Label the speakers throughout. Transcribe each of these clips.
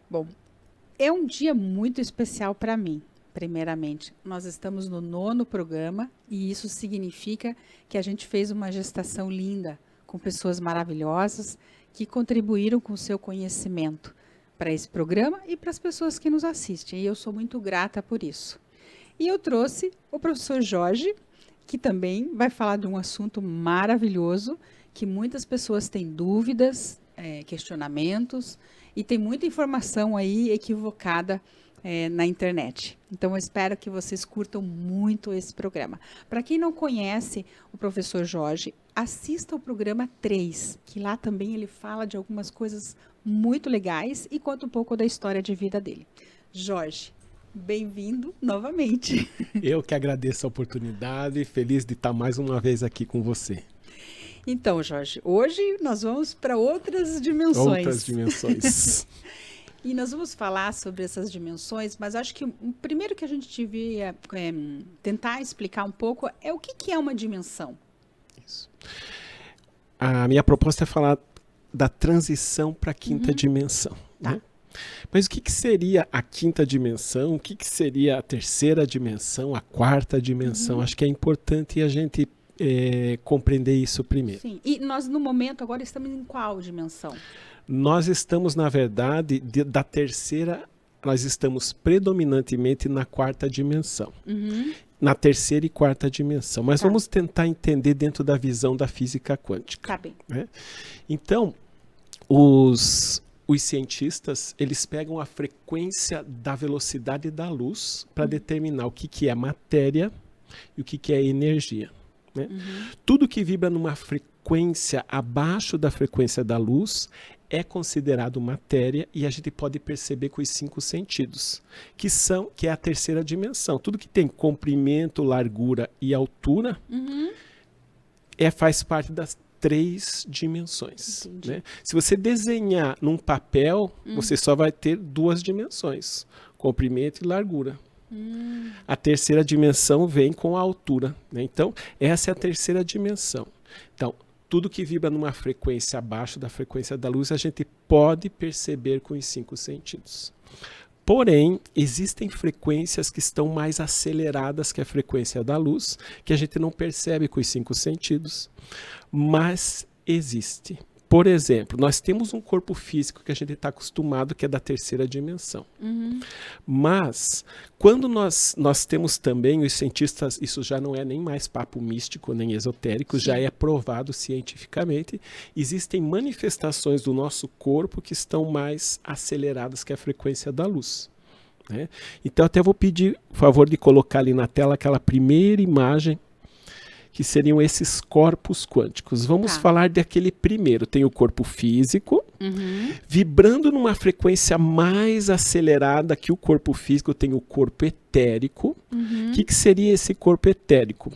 Speaker 1: Bom, é um dia muito especial para mim. Primeiramente, nós estamos no 9º programa e isso significa que a gente fez uma gestação linda, com pessoas maravilhosas que contribuíram com o seu conhecimento para esse programa e para as pessoas que nos assistem. E eu sou muito grata por isso. E eu trouxe o professor Jorge, que também vai falar de um assunto maravilhoso, que muitas pessoas têm dúvidas, questionamentos, e tem muita informação aí equivocada na internet. Então, eu espero que vocês curtam muito esse programa. Para quem não conhece o professor Jorge, assista o programa 3, que lá também ele fala de algumas coisas muito legais e conta um pouco da história de vida dele. Jorge, bem-vindo novamente.
Speaker 2: Eu que agradeço a oportunidade, feliz de estar mais uma vez aqui com você.
Speaker 1: Então, Jorge, hoje nós vamos para outras dimensões.
Speaker 2: Outras dimensões.
Speaker 1: E nós vamos falar sobre essas dimensões, mas acho que o primeiro que a gente devia tentar explicar um pouco é o que é uma dimensão.
Speaker 2: Isso. A minha proposta é falar da transição para a quinta dimensão.
Speaker 1: Tá.
Speaker 2: Né? Mas o que seria a quinta dimensão? O que seria a terceira dimensão, a quarta dimensão? Acho que é importante a gente compreender isso primeiro.
Speaker 1: Sim. E nós, no momento, agora estamos em qual dimensão?
Speaker 2: Nós estamos, na verdade, da terceira, nós estamos predominantemente na quarta dimensão. Na terceira e quarta dimensão. Mas vamos tentar entender dentro da visão da física quântica.
Speaker 1: Tá bem.
Speaker 2: Né? Então, os cientistas, eles pegam a frequência da velocidade da luz para determinar o que é matéria e o que é energia. Né? Tudo que vibra numa frequência abaixo da frequência da luz é considerado matéria e a gente pode perceber com os 5 sentidos, que é a terceira dimensão. Tudo que tem comprimento, largura e altura faz parte das 3 dimensões. Né? Se você desenhar num papel, você só vai ter 2 dimensões, comprimento e largura. A terceira dimensão vem com a altura. Né? Então, essa é a terceira dimensão. Então, tudo que vibra numa frequência abaixo da frequência da luz, a gente pode perceber com os 5 sentidos. Porém, existem frequências que estão mais aceleradas que a frequência da luz, que a gente não percebe com os 5 sentidos, mas existe. Por exemplo, nós temos um corpo físico que a gente está acostumado, que é da terceira dimensão. Mas, quando nós temos também, os cientistas, isso já não é nem mais papo místico, nem esotérico, já é provado cientificamente, existem manifestações do nosso corpo que estão mais aceleradas que a frequência da luz. Né? Então, até vou pedir o favor de colocar ali na tela aquela primeira imagem, que seriam esses corpos quânticos. Vamos falar daquele primeiro. Tem o corpo físico, vibrando numa frequência mais acelerada que o corpo físico, tem o corpo etérico. O que seria esse corpo etérico?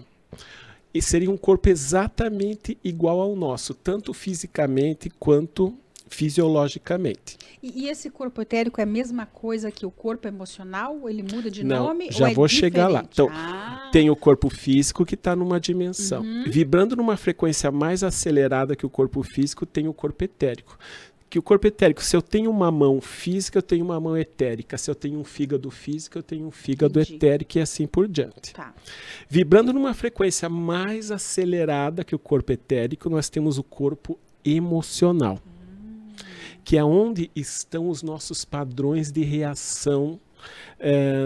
Speaker 2: E seria um corpo exatamente igual ao nosso, tanto fisicamente quanto fisiologicamente.
Speaker 1: E esse corpo etérico é a mesma coisa que o corpo emocional? Ele muda de nome?
Speaker 2: Não, já vou chegar lá. Então, tem o corpo físico que está numa dimensão. Vibrando numa frequência mais acelerada que o corpo físico, tem o corpo etérico. Que o corpo etérico, se eu tenho uma mão física, eu tenho uma mão etérica. Se eu tenho um fígado físico, eu tenho um fígado etérico e assim por diante. Vibrando numa frequência mais acelerada que o corpo etérico, nós temos o corpo emocional. Que é onde estão os nossos padrões de reação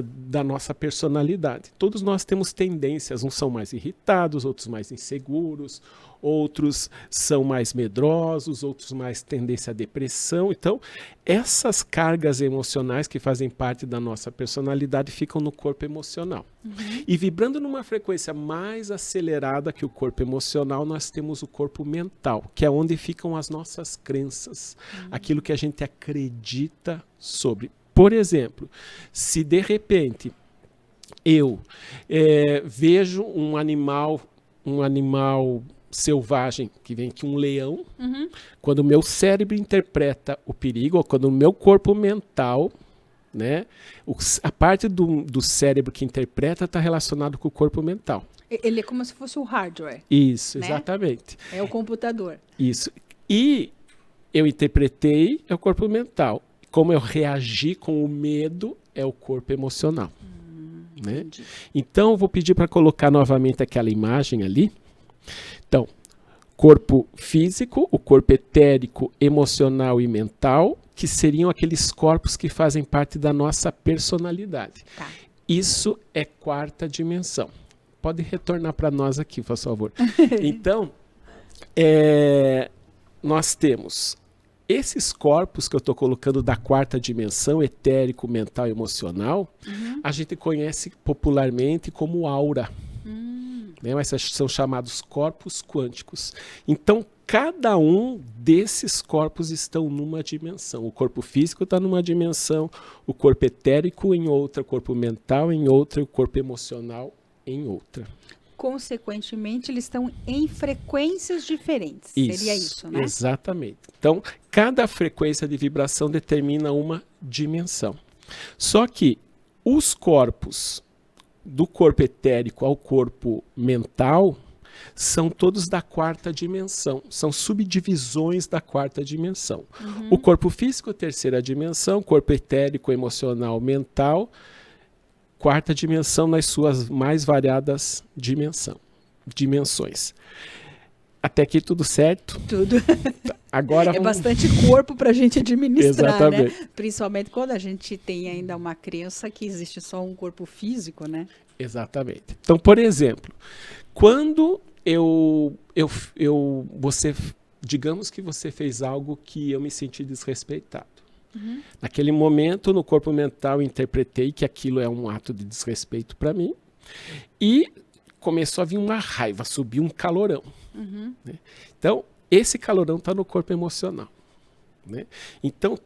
Speaker 2: da nossa personalidade. Todos nós temos tendências, uns são mais irritados, outros mais inseguros, outros são mais medrosos, outros mais tendência à depressão. Então, essas cargas emocionais que fazem parte da nossa personalidade ficam no corpo emocional. E vibrando numa frequência mais acelerada que o corpo emocional, nós temos o corpo mental, que é onde ficam as nossas crenças, aquilo que a gente acredita sobre. Por exemplo, se de repente eu vejo um animal selvagem, que vem aqui um leão, quando o meu cérebro interpreta o perigo, ou quando o meu corpo mental, né, a parte do cérebro que interpreta está relacionado com o corpo mental.
Speaker 1: Ele é como se fosse o hardware.
Speaker 2: Isso,
Speaker 1: né?
Speaker 2: Exatamente.
Speaker 1: É o computador.
Speaker 2: Isso. E eu interpretei, é o corpo mental. como eu reagi com o medo é o corpo emocional. Né? Então, eu vou pedir para colocar novamente aquela imagem ali. Então, corpo físico, o corpo etérico, emocional e mental, que seriam aqueles corpos que fazem parte da nossa personalidade.
Speaker 1: Tá.
Speaker 2: Isso é quarta dimensão. Pode retornar para nós aqui, por favor. Então, nós temos esses corpos que eu estou colocando da quarta dimensão, etérico, mental e emocional, a gente conhece popularmente como aura. Né? Mas são chamados corpos quânticos. Então, cada um desses corpos estão numa dimensão. O corpo físico está numa dimensão, o corpo etérico em outra, o corpo mental em outra e o corpo emocional em outra.
Speaker 1: Consequentemente, eles estão em frequências diferentes. Seria isso, né?
Speaker 2: Exatamente. Então, cada frequência de vibração determina uma dimensão. Só que os corpos, do corpo etérico ao corpo mental, são todos da quarta dimensão. São subdivisões da quarta dimensão. O corpo físico, terceira dimensão, corpo etérico, emocional, mental, quarta dimensão nas suas mais variadas dimensões. Até aqui tudo certo?
Speaker 1: Tudo.
Speaker 2: Agora
Speaker 1: vamos... bastante corpo para a gente administrar,
Speaker 2: Exatamente.
Speaker 1: Né? Principalmente quando a gente tem ainda uma crença que existe só um corpo físico, né?
Speaker 2: Exatamente. Então, por exemplo, quando digamos que você fez algo que eu me senti desrespeitado. Naquele momento, no corpo mental, eu interpretei que aquilo é um ato de desrespeito para mim e começou a vir uma raiva, subiu um calorão. Né? Então, esse calorão está no corpo emocional. Né? Então,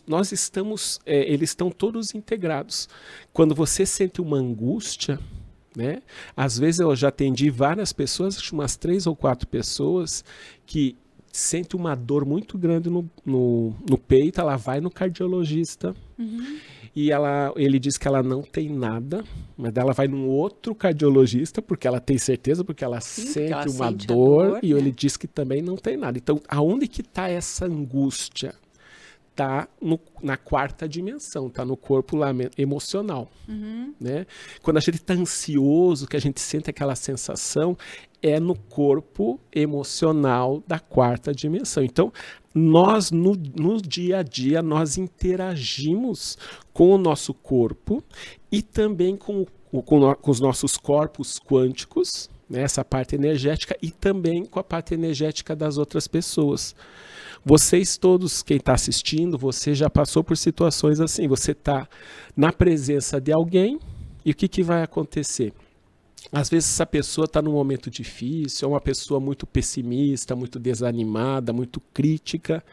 Speaker 2: nós estamos, eles estão todos integrados. Quando você sente uma angústia, né? Às vezes eu já atendi várias pessoas, acho umas 3 ou 4 pessoas que sente uma dor muito grande no peito, ela vai no cardiologista e ele diz que ela não tem nada, mas ela vai num outro cardiologista porque ela tem certeza, porque ela sente uma dor e ele diz que também não tem nada. Então, aonde que está essa angústia? Está na quarta dimensão, está no corpo emocional. Né? Quando a gente está ansioso, que a gente sente aquela sensação, é no corpo emocional da quarta dimensão. Então, nós, no dia a dia, nós interagimos com o nosso corpo e também com os nossos corpos quânticos, né? Essa parte energética, e também com a parte energética das outras pessoas. Vocês todos, quem está assistindo, você já passou por situações assim. Você está na presença de alguém e o que vai acontecer? Às vezes essa pessoa está num momento difícil, é uma pessoa muito pessimista, muito desanimada, muito crítica.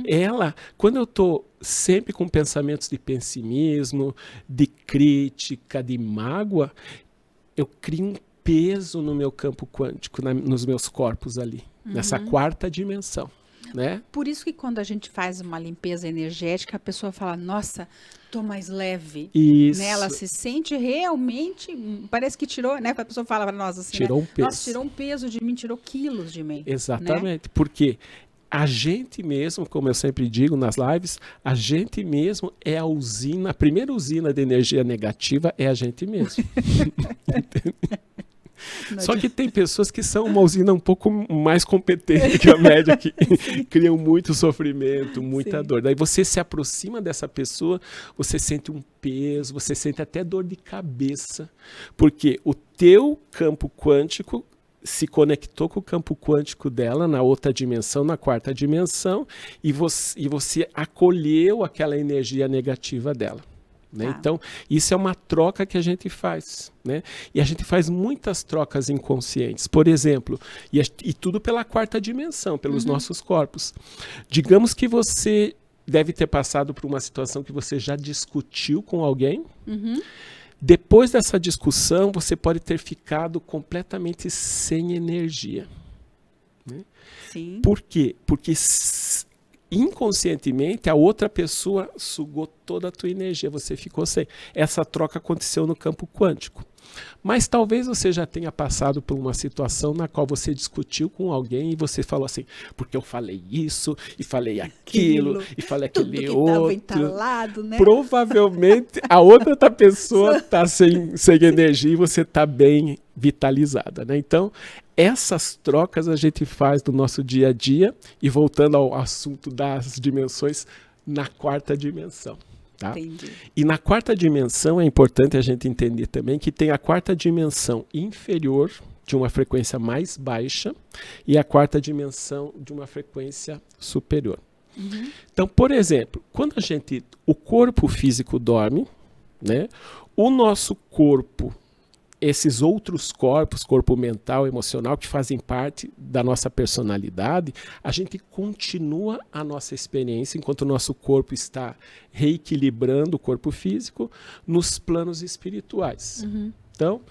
Speaker 2: Ela, quando eu estou sempre com pensamentos de pessimismo, de crítica, de mágoa, eu crio um peso no meu campo quântico, nos meus corpos ali, nessa quarta dimensão. Né?
Speaker 1: Por isso que quando a gente faz uma limpeza energética, a pessoa fala, nossa, tô mais leve.
Speaker 2: Isso.
Speaker 1: Né? Ela se sente realmente, parece que tirou, né? A pessoa fala para nós assim,
Speaker 2: tirou um peso.
Speaker 1: Nossa, tirou um peso de mim, tirou quilos de mim.
Speaker 2: Exatamente,
Speaker 1: né?
Speaker 2: Porque a gente mesmo, como eu sempre digo nas lives, a gente mesmo é a usina, a primeira usina de energia negativa é a gente mesmo. Só que tem pessoas que são uma usina um pouco mais competente que a média, que criam muito sofrimento, muita dor. Daí você se aproxima dessa pessoa, você sente um peso, você sente até dor de cabeça, porque o teu campo quântico se conectou com o campo quântico dela na outra dimensão, na quarta dimensão, e você acolheu aquela energia negativa dela. Né? Então, isso é uma troca que a gente faz. Né? E a gente faz muitas trocas inconscientes. Por exemplo, e tudo pela quarta dimensão, pelos nossos corpos. Digamos que você deve ter passado por uma situação que você já discutiu com alguém. Depois dessa discussão, você pode ter ficado completamente sem energia. Né?
Speaker 1: Sim.
Speaker 2: Por quê? Porque inconscientemente, a outra pessoa sugou toda a tua energia, você ficou sem. Essa troca aconteceu no campo quântico. Mas talvez você já tenha passado por uma situação na qual você discutiu com alguém e você falou assim, porque eu falei isso, e falei aquilo, e falei aquele outro.
Speaker 1: Entalado, né?
Speaker 2: Provavelmente a outra pessoa está sem energia e você está bem vitalizada, né? Então, essas trocas a gente faz no nosso dia a dia, e voltando ao assunto das dimensões, na quarta dimensão. Tá?
Speaker 1: Entendi.
Speaker 2: E na quarta dimensão é importante a gente entender também que tem a quarta dimensão inferior, de uma frequência mais baixa, e a quarta dimensão de uma frequência superior.
Speaker 1: Uhum.
Speaker 2: Então, por exemplo, quando o corpo físico dorme, né, o nosso corpo, esses outros corpos, corpo mental, emocional, que fazem parte da nossa personalidade, a gente continua a nossa experiência enquanto o nosso corpo está reequilibrando o corpo físico nos planos espirituais.
Speaker 1: Uhum.
Speaker 2: Então,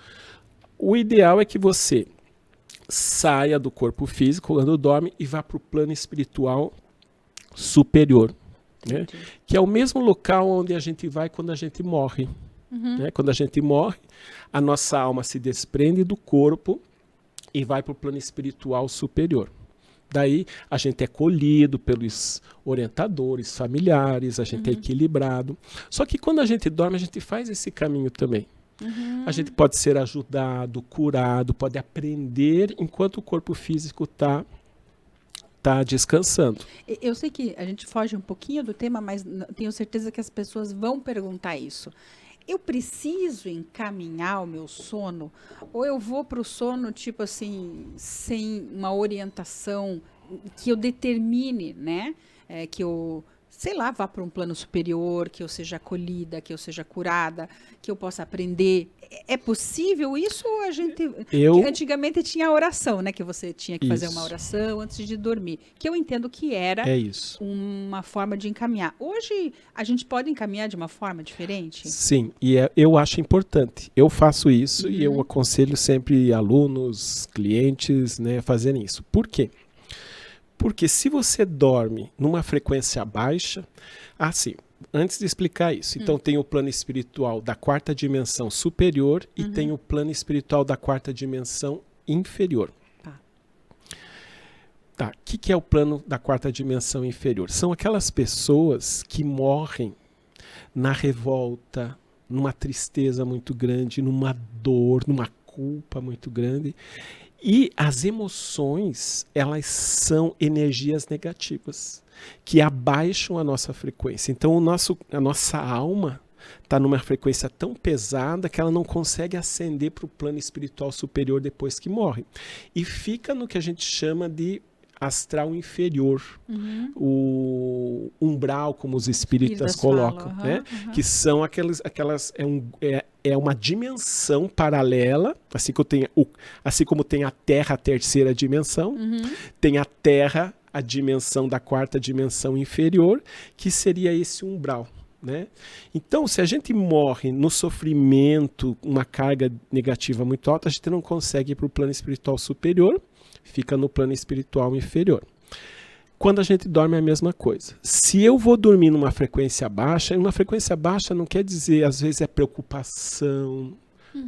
Speaker 2: o ideal é que você saia do corpo físico quando dorme e vá para o plano espiritual superior, né? Que é o mesmo local onde a gente vai quando a gente morre.
Speaker 1: Uhum.
Speaker 2: Né? Quando a gente morre, a nossa alma se desprende do corpo e vai para o plano espiritual superior. Daí a gente é colhido pelos orientadores, familiares, a gente é equilibrado. Só que quando a gente dorme, a gente faz esse caminho também.
Speaker 1: Uhum.
Speaker 2: A gente pode ser ajudado, curado, pode aprender enquanto o corpo físico está descansando.
Speaker 1: Eu sei que a gente foge um pouquinho do tema, mas tenho certeza que as pessoas vão perguntar isso. Eu preciso encaminhar o meu sono? Ou eu vou para o sono, tipo assim, sem uma orientação que eu determine, né? Que eu, sei lá, vá para um plano superior, que eu seja acolhida, que eu seja curada, que eu possa aprender. É possível isso? Ou a gente... Antigamente tinha a oração, né? Que você tinha que fazer uma oração antes de dormir. Que eu entendo que era uma forma de encaminhar. Hoje, a gente pode encaminhar de uma forma diferente?
Speaker 2: Sim, e eu acho importante. Eu faço isso e eu aconselho sempre alunos, clientes, né, a fazerem isso. Por quê? Porque se você dorme numa frequência baixa, assim, antes de explicar isso, então tem o plano espiritual da quarta dimensão superior e tem o plano espiritual da quarta dimensão inferior. Tá, o que é o plano da quarta dimensão inferior? São aquelas pessoas que morrem na revolta, numa tristeza muito grande, numa dor, numa culpa muito grande. E as emoções, elas são energias negativas, que abaixam a nossa frequência. Então, a nossa alma está numa frequência tão pesada que ela não consegue ascender para o plano espiritual superior depois que morre. E fica no que a gente chama de astral inferior, o umbral, como os espíritas colocam, né? Que são é uma dimensão paralela, assim como tem a Terra, a terceira dimensão, tem a Terra, a dimensão da quarta dimensão inferior, que seria esse umbral. Né? Então, se a gente morre no sofrimento, uma carga negativa muito alta, a gente não consegue ir para o plano espiritual superior, fica no plano espiritual inferior. Quando a gente dorme é a mesma coisa. Se eu vou dormir numa frequência baixa, uma frequência baixa não quer dizer, às vezes é preocupação.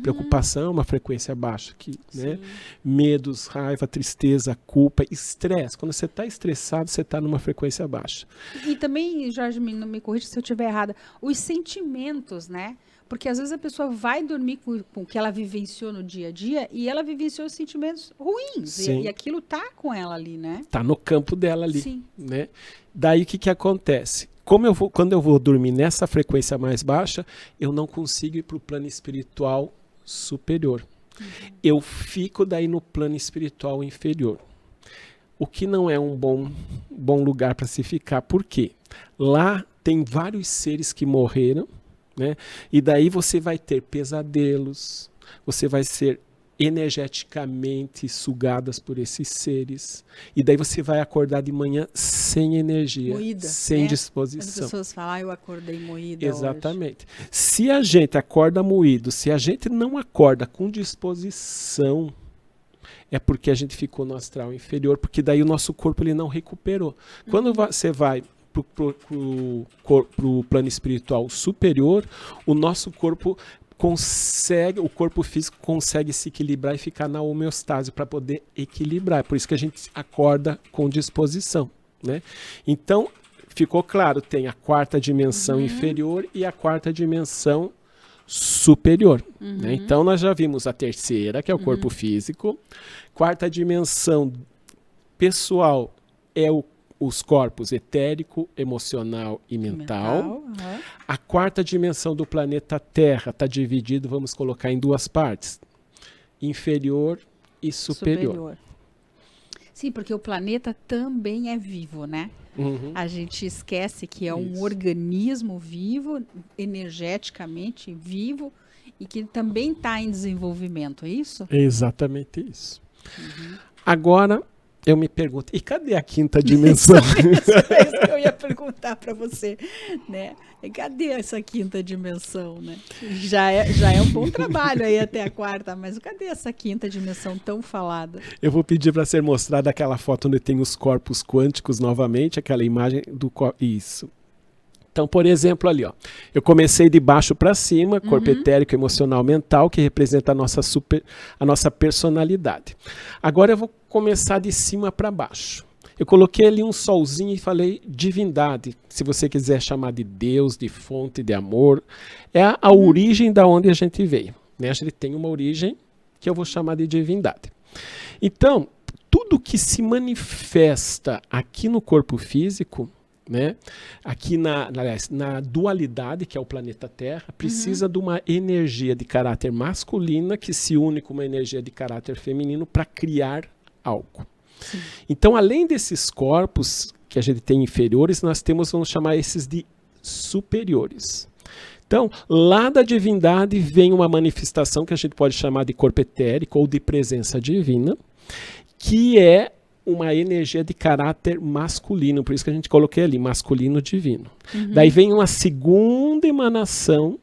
Speaker 2: Preocupação é uma frequência baixa. Né? Medos, raiva, tristeza, culpa, estresse. Quando você está estressado, você está numa frequência baixa.
Speaker 1: E também, Jorge, não me corrija se eu estiver errada, os sentimentos, né? Porque às vezes a pessoa vai dormir com o que ela vivenciou no dia a dia e ela vivenciou os sentimentos ruins. E aquilo tá com ela ali, né? Tá
Speaker 2: no campo dela ali. Sim. Né? Daí o que acontece? Quando eu vou dormir nessa frequência mais baixa, eu não consigo ir para o plano espiritual superior. Eu fico daí no plano espiritual inferior. O que não é um bom lugar para se ficar. Por quê? Lá tem vários seres que morreram, né? E daí você vai ter pesadelos, você vai ser energeticamente sugadas por esses seres. E daí você vai acordar de manhã sem energia, moída, sem disposição.
Speaker 1: As pessoas falam, eu acordei moída.
Speaker 2: Exatamente. Hoje. Se a gente acorda moído, se a gente não acorda com disposição, é porque a gente ficou no astral inferior, porque daí o nosso corpo ele não recuperou. Quando você vai para o plano espiritual superior, o nosso corpo o corpo físico consegue se equilibrar e ficar na homeostase para poder equilibrar. É por isso que a gente acorda com disposição, né? Então, ficou claro, tem a quarta dimensão inferior e a quarta dimensão superior, né? Então, nós já vimos a terceira, que é o corpo físico. Quarta dimensão pessoal é os corpos etérico, emocional e mental. A quarta dimensão do planeta Terra está dividido, vamos colocar em duas partes, inferior e superior.
Speaker 1: Sim, porque o planeta também é vivo, né? A gente esquece que é um organismo vivo, energeticamente vivo, e que também está em desenvolvimento, é isso?
Speaker 2: É exatamente isso. Agora, eu me pergunto, e cadê a quinta dimensão?
Speaker 1: É isso que eu ia perguntar para você, né? E cadê essa quinta dimensão, né? Já é um bom trabalho aí até a quarta, mas cadê essa quinta dimensão tão falada?
Speaker 2: Eu vou pedir para ser mostrada aquela foto onde tem os corpos quânticos novamente, aquela imagem do corpo. Isso. Então, por exemplo, ali, ó, eu comecei de baixo para cima, corpo etérico, emocional, mental, que representa a nossa personalidade. Agora eu vou começar de cima para baixo. Eu coloquei ali um solzinho e falei divindade, se você quiser chamar de Deus, de fonte, de amor. É a origem da onde a gente veio, né? A gente tem uma origem que eu vou chamar de divindade. Então, tudo que se manifesta aqui no corpo físico, né? Aqui na dualidade, que é o planeta Terra, precisa de uma energia de caráter masculina que se une com uma energia de caráter feminino para criar algo. Sim. Então, além desses corpos que a gente tem inferiores, nós temos, vamos chamar esses de superiores. Então, lá da divindade vem uma manifestação que a gente pode chamar de corpo etérico ou de presença divina, que é uma energia de caráter masculino, por isso que a gente coloquei ali, masculino divino. Daí vem uma segunda emanação,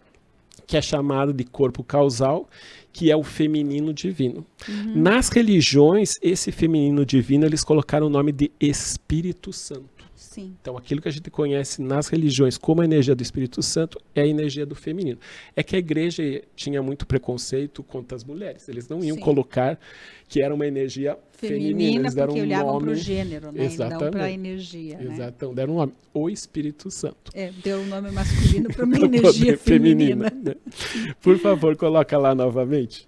Speaker 2: que é chamada de corpo causal, que é o feminino divino. Nas religiões, esse feminino divino, eles colocaram o nome de Espírito Santo.
Speaker 1: Sim.
Speaker 2: Então, aquilo que a gente conhece nas religiões como a energia do Espírito Santo é a energia do feminino. É que a igreja tinha muito preconceito contra as mulheres. Eles não iam colocar que era uma energia feminina. Eles deram
Speaker 1: porque
Speaker 2: um
Speaker 1: olhavam
Speaker 2: nome...
Speaker 1: para o gênero, né?
Speaker 2: Exatamente.
Speaker 1: E não para a energia.
Speaker 2: Exatamente. Né? Deram um nome, o Espírito Santo.
Speaker 1: Deu um nome masculino para uma energia feminina.
Speaker 2: Né? Por favor, coloca lá novamente.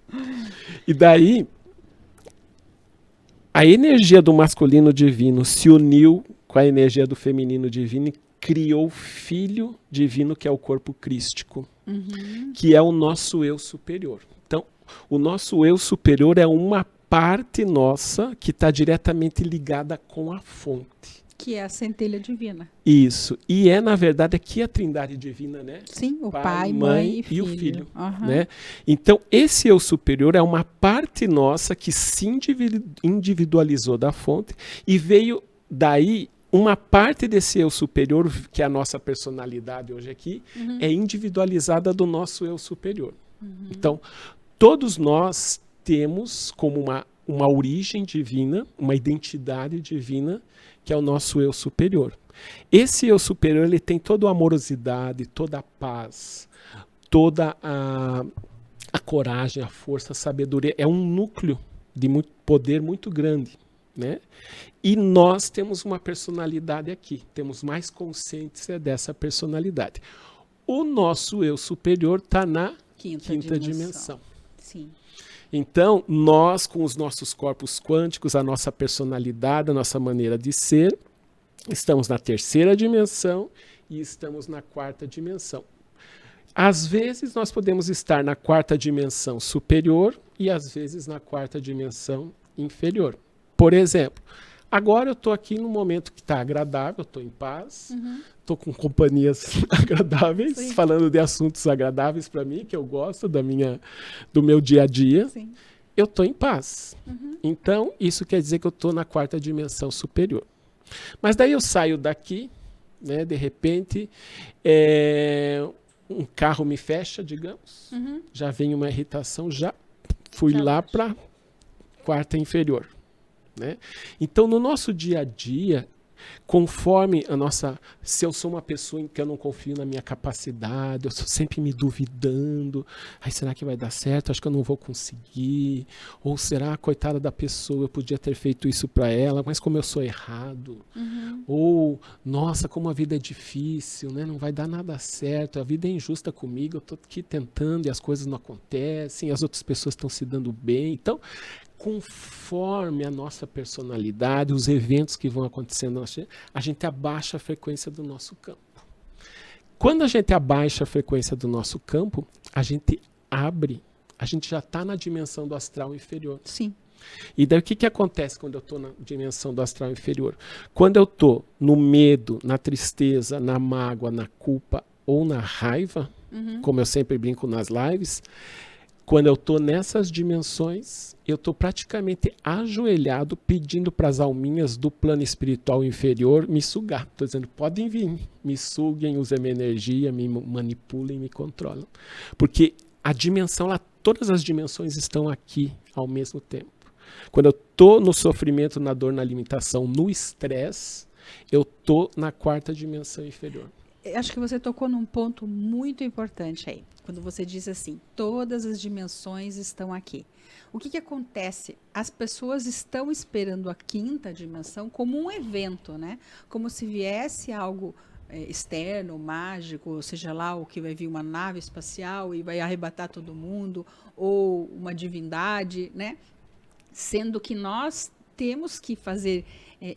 Speaker 2: E daí, a energia do masculino divino se uniu com a energia do feminino divino e criou o filho divino, que é o corpo crístico, que é o nosso eu superior. Então, o nosso eu superior é uma parte nossa que está diretamente ligada com a fonte.
Speaker 1: Que é a centelha divina.
Speaker 2: Isso. E é, na verdade, aqui a trindade divina, né?
Speaker 1: Sim, o pai, mãe e
Speaker 2: o filho.
Speaker 1: Né?
Speaker 2: Então, esse eu superior é uma parte nossa que se individualizou da fonte e veio daí uma parte desse eu superior, que é a nossa personalidade hoje aqui, é individualizada do nosso eu superior. Então, todos nós temos como uma origem divina, uma identidade divina, que é o nosso eu superior. Esse eu superior, ele tem toda a amorosidade, toda a paz, toda a coragem, a força, a sabedoria. É um núcleo de poder muito grande, né? E nós temos uma personalidade aqui, temos mais consciência dessa personalidade. O nosso eu superior está na quinta dimensão.
Speaker 1: Sim.
Speaker 2: Então, nós, com os nossos corpos quânticos, a nossa personalidade, a nossa maneira de ser, estamos na terceira dimensão e estamos na quarta dimensão. Às vezes, nós podemos estar na quarta dimensão superior e, às vezes, na quarta dimensão inferior. Por exemplo, agora eu estou aqui num momento que está agradável, estou em paz, estou com companhias agradáveis,
Speaker 1: Sim.
Speaker 2: falando de assuntos agradáveis para mim, que eu gosto do meu dia a dia.
Speaker 1: Sim.
Speaker 2: Eu estou em paz. Então, isso quer dizer que eu estou na quarta dimensão superior. Mas daí eu saio daqui, né, de repente, um carro me fecha, digamos, já vem uma irritação, já fui lá para quarta inferior. Né? Então, no nosso dia a dia, Conforme a nossa... Se eu sou uma pessoa em que eu não confio na minha capacidade, eu estou sempre me duvidando, ai, será que vai dar certo? Acho que eu não vou conseguir. Ou será, coitada da pessoa, eu podia ter feito isso para ela, mas como eu sou errado. Ou, nossa, como a vida é difícil, né? Não vai dar nada certo, a vida é injusta comigo, eu estou aqui tentando e as coisas não acontecem, as outras pessoas estão se dando bem. Então, conforme a nossa personalidade, os eventos que vão acontecendo, a gente abaixa a frequência do nosso campo. Quando a gente abaixa a frequência do nosso campo, a gente abre, a gente já está na dimensão do astral inferior.
Speaker 1: Sim.
Speaker 2: E daí o que acontece quando eu estou na dimensão do astral inferior? Quando eu estou no medo, na tristeza, na mágoa, na culpa ou na raiva, como eu sempre brinco nas lives, quando eu estou nessas dimensões, eu estou praticamente ajoelhado pedindo para as alminhas do plano espiritual inferior me sugar. Estou dizendo, podem vir, me suguem, usem minha energia, me manipulem, me controlam. Porque a dimensão, todas as dimensões estão aqui ao mesmo tempo. Quando eu estou no sofrimento, na dor, na limitação, no estresse, eu estou na quarta dimensão inferior.
Speaker 1: Acho que você tocou num ponto muito importante aí, quando você diz assim, todas as dimensões estão aqui. O que acontece? As pessoas estão esperando a quinta dimensão como um evento, né? Como se viesse algo externo, mágico, seja lá o que vai vir uma nave espacial e vai arrebatar todo mundo, ou uma divindade, né? Sendo que nós temos que fazer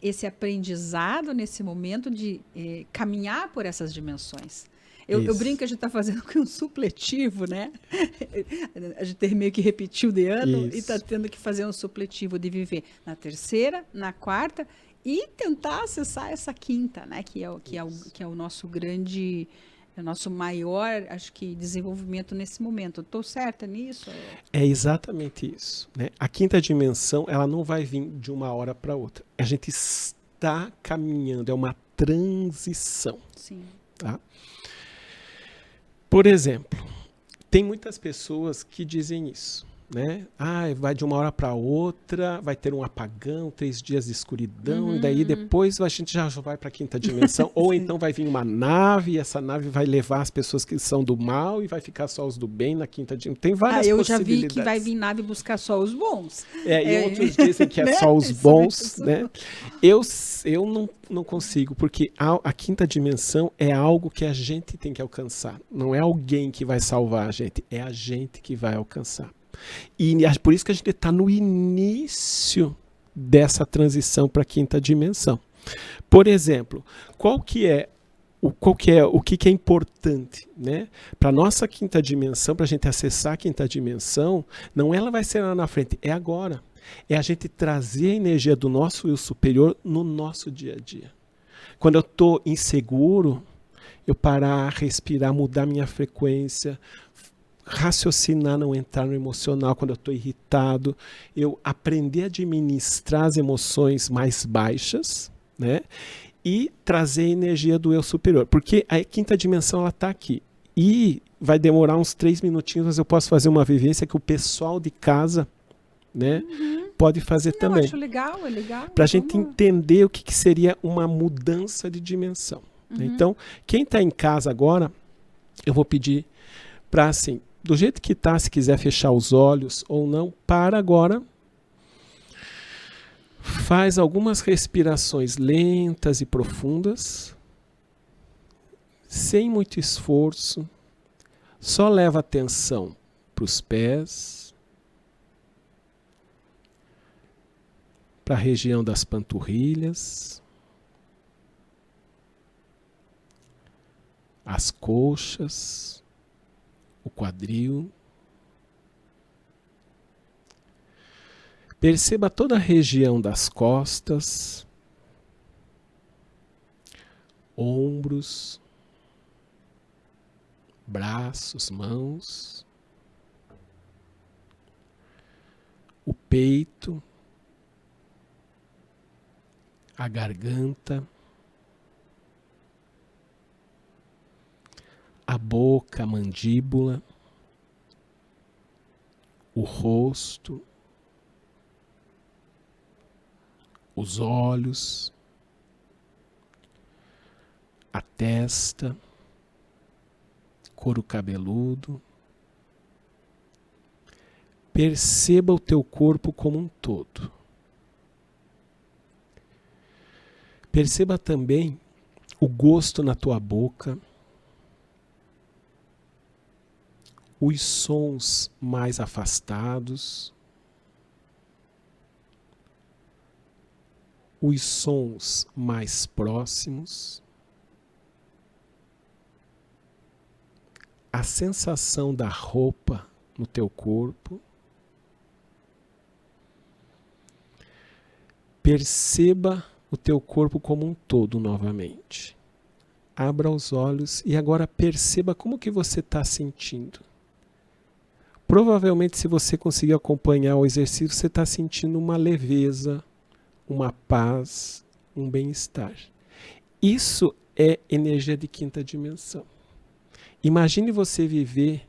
Speaker 1: esse aprendizado nesse momento de caminhar por essas dimensões. Eu brinco que a gente está fazendo com um supletivo, né? A gente meio que repetiu de ano e está tendo que fazer um supletivo de viver na terceira, na quarta e tentar acessar essa quinta, né? Que é o nosso grande... É o nosso maior, acho que, desenvolvimento nesse momento. Estou certa nisso?
Speaker 2: É exatamente isso, né? A quinta dimensão, ela não vai vir de uma hora para outra. A gente está caminhando, é uma transição.
Speaker 1: Sim.
Speaker 2: Tá? Por exemplo, tem muitas pessoas que dizem isso, né? Vai de uma hora para outra, vai ter um apagão, 3 dias de escuridão, e daí depois a gente já vai para a quinta dimensão, ou então vai vir uma nave, e essa nave vai levar as pessoas que são do mal e vai ficar só os do bem na quinta dimensão. Tem várias
Speaker 1: eu
Speaker 2: possibilidades.
Speaker 1: Já vi que vai vir nave buscar só os bons.
Speaker 2: E outros dizem que é só os bons, né? Eu não consigo, porque a quinta dimensão é algo que a gente tem que alcançar. Não é alguém que vai salvar a gente, é a gente que vai alcançar. E por isso que a gente está no início dessa transição para a quinta dimensão. Por exemplo, o que é importante, né? Para a nossa quinta dimensão, para a gente acessar a quinta dimensão, não ela vai ser lá na frente, é agora. É a gente trazer a energia do nosso eu superior no nosso dia a dia. Quando eu estou inseguro, eu parar, respirar, mudar minha frequência, raciocinar, não entrar no emocional. Quando eu estou irritado, eu aprender a administrar as emoções mais baixas, né? E trazer a energia do eu superior. Porque a quinta dimensão está aqui. E vai demorar uns 3 minutinhos, mas eu posso fazer uma vivência que o pessoal de casa, né, pode fazer também.
Speaker 1: Eu acho legal, é legal.
Speaker 2: Para a gente entender o que seria uma mudança de dimensão. Então, quem está em casa agora, eu vou pedir para, assim, do jeito que está, se quiser fechar os olhos ou não, para agora. Faz algumas respirações lentas e profundas, sem muito esforço. Só leva atenção para os pés, para a região das panturrilhas, as coxas, o quadril. Perceba toda a região das costas, ombros, braços, mãos, o peito, a garganta, a boca, a mandíbula, o rosto, os olhos, a testa, couro cabeludo. Perceba o teu corpo como um todo. Perceba também o gosto na tua boca, os sons mais afastados, os sons mais próximos, a sensação da roupa no teu corpo. Perceba o teu corpo como um todo novamente. Abra os olhos e agora perceba como que você está sentindo. Provavelmente, se você conseguir acompanhar o exercício, você está sentindo uma leveza, uma paz, um bem-estar. Isso é energia de quinta dimensão. Imagine você viver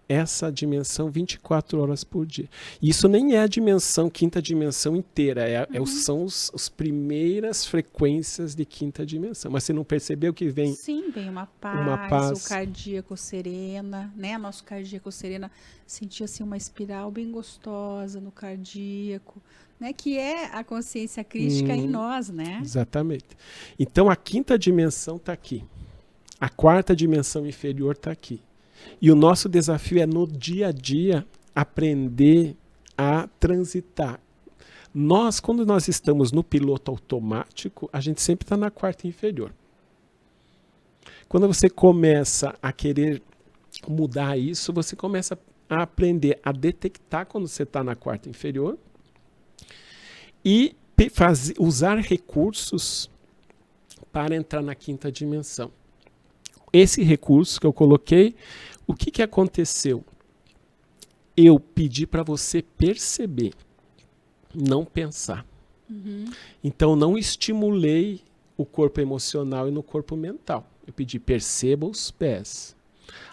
Speaker 2: essa dimensão 24 horas por dia. Isso nem é a dimensão, quinta dimensão inteira, são as primeiras frequências de quinta dimensão. Mas você não percebeu que vem...
Speaker 1: Sim, vem uma paz, o cardíaco serena, né? Nosso cardíaco serena sentia assim uma espiral bem gostosa no cardíaco, né? Que é a consciência crística em nós, né?
Speaker 2: Exatamente. Então a quinta dimensão está aqui. A quarta dimensão inferior está aqui. E o nosso desafio é, no dia a dia, aprender a transitar. Quando nós estamos no piloto automático, a gente sempre está na quarta inferior. Quando você começa a querer mudar isso, você começa a aprender a detectar quando você está na quarta inferior e usar recursos para entrar na quinta dimensão. Esse recurso que eu coloquei, o que aconteceu? Eu pedi para você perceber, não pensar. Então, não estimulei o corpo emocional e no corpo mental. Eu pedi, perceba os pés.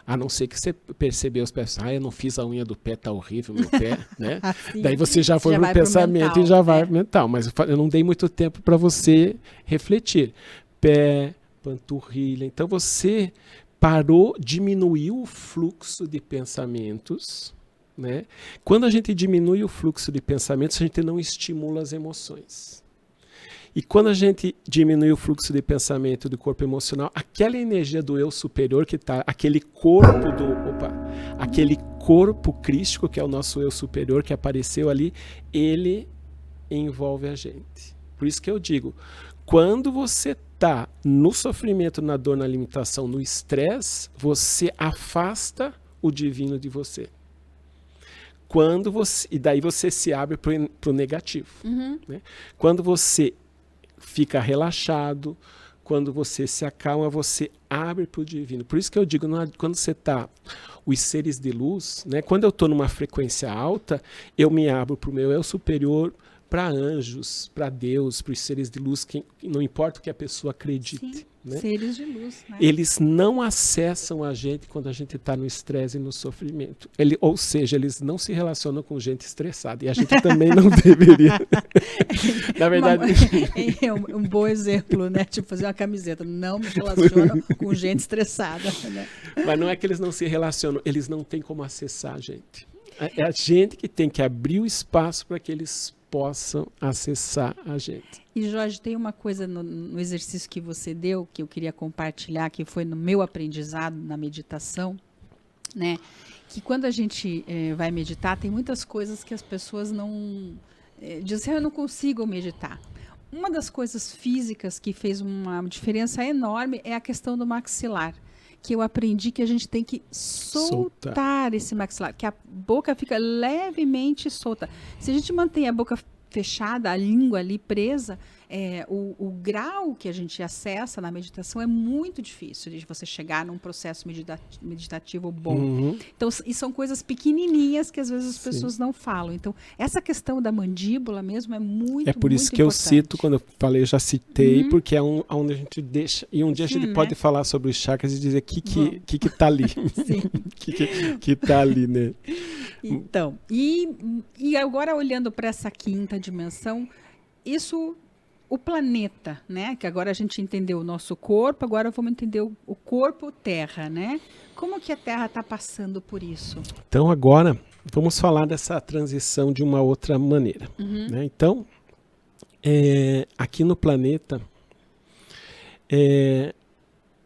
Speaker 2: A não ser que você percebeu os pés. Eu não fiz a unha do pé, tá horrível meu pé, né? Assim, daí você já foi pro pensamento mental, e já vai pro mental. Mas eu não dei muito tempo para você refletir. Pé, panturrilha. Então você parou, diminuiu o fluxo de pensamentos, né? Quando a gente diminui o fluxo de pensamentos, a gente não estimula as emoções. E quando a gente diminui o fluxo de pensamento do corpo emocional, aquela energia do eu superior que está, aquele corpo crístico que é o nosso eu superior que apareceu ali, ele envolve a gente. Por isso que eu digo, quando você está no sofrimento, na dor, na limitação, no estresse, você afasta o divino de você. E daí você se abre para o negativo. Né? Quando você fica relaxado, quando você se acalma, você abre para o divino. Por isso que eu digo, quando você está, os seres de luz, né? Quando eu estou numa frequência alta, eu me abro para o meu eu superior, para anjos, para Deus, para os seres de luz, não importa o que a pessoa acredite.
Speaker 1: Sim,
Speaker 2: né?
Speaker 1: Seres de luz. Né?
Speaker 2: Eles não acessam a gente quando a gente está no estresse e no sofrimento. Ou seja, eles não se relacionam com gente estressada. E a gente também não deveria. Na verdade...
Speaker 1: É um bom exemplo, né? Tipo, fazer uma camiseta. Não me relaciono com gente estressada. Né?
Speaker 2: Mas não é que eles não se relacionam, eles não têm como acessar a gente. É a gente que tem que abrir o espaço para que eles possam acessar a gente.
Speaker 1: E Jorge, tem uma coisa no exercício que você deu, que eu queria compartilhar, que foi no meu aprendizado na meditação, né? Que quando a gente vai meditar, tem muitas coisas que as pessoas não... dizem, eu não consigo meditar. Uma das coisas físicas que fez uma diferença enorme é a questão do maxilar. Que eu aprendi que a gente tem que soltar esse maxilar, que a boca fica levemente solta. Se a gente mantém a boca fechada, a língua ali presa, o grau que a gente acessa na meditação é muito difícil de você chegar num processo meditativo bom. Então, e são coisas pequenininhas que às vezes as pessoas não falam. Então, essa questão da mandíbula mesmo é muito,
Speaker 2: é por isso que
Speaker 1: importante.
Speaker 2: Eu cito, quando eu falei, eu já citei, porque é onde a gente deixa, e um dia a gente pode falar sobre os chakras e dizer o que tá ali. que tá ali, né?
Speaker 1: Então, e agora olhando para essa quinta dimensão, isso o planeta, né? Que agora a gente entendeu o nosso corpo, agora vamos entender o corpo Terra, né? Como que a Terra está passando por isso?
Speaker 2: Então agora vamos falar dessa transição de uma outra maneira. Né? Então, aqui no planeta,